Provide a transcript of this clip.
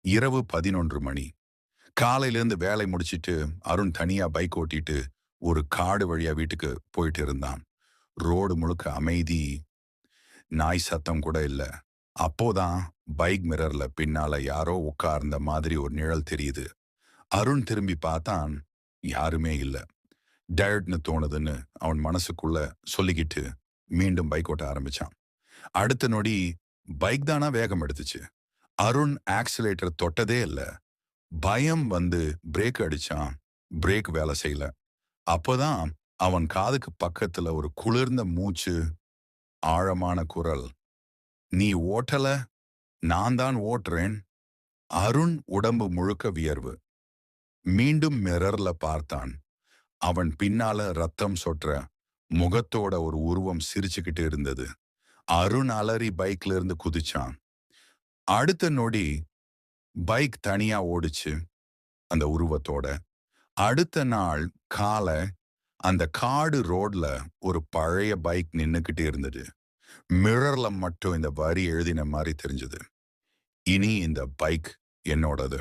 இரவு 11 மணி. காலையிலேருந்து வேலை முடிச்சிட்டு அருண் தனியா பைக் ஓட்டிட்டு ஒரு காடு வழியா வீட்டுக்கு போயிட்டு இருந்தான். ரோடு முழுக்க அமைதி. நாய் சத்தம் கூட இல்ல. அப்போதான் பைக் மிரர்ல பின்னால யாரோ உட்கார்ந்த மாதிரி ஒரு நிழல் தெரியுது. அருண் திரும்பி பார்த்தான். யாருமே இல்ல. டயர்ட்னு தோணுதுன்னு அவன் மனசுக்குள்ள சொல்லிக்கிட்டு மீண்டும் பைக் ஓட்ட ஆரம்பிச்சான். அடுத்த நொடி பைக் தானா வேகம் எடுத்துச்சு. அருண் ஆக்சிலேட்டர் தொட்டதே இல்ல. பயம் வந்து பிரேக் அடிச்சான். பிரேக் வேலை செய்யல. அப்பதான் அவன் காதுக்கு பக்கத்துல ஒரு குளிர்ந்த மூச்சு, ஆழமான குரல். "நீ ஓட்டல, நான் தான் ஓட்டுறேன்." அருண் உடம்பு முழுக்க வியர்வு. மீண்டும் மிரர்ல பார்த்தான். அவன் பின்னால ரத்தம் சொட்டுற முகத்தோட ஒரு உருவம் சிரிச்சுக்கிட்டு இருந்தது. அருண் அலறி பைக்ல இருந்து குதிச்சான். அடுத்த நொடி பைக் தனியா ஓடுச்சு அந்த உருவத்தோட. அடுத்த நாள் கால அந்த காடு ரோட்ல ஒரு பழைய பைக் நின்னுக்கிட்டு இருந்தது. மிரர்ல மட்டும் இந்த வரி எழுதின மாரி தெரிஞ்சது. "இனி இந்த பைக் என்னோடது."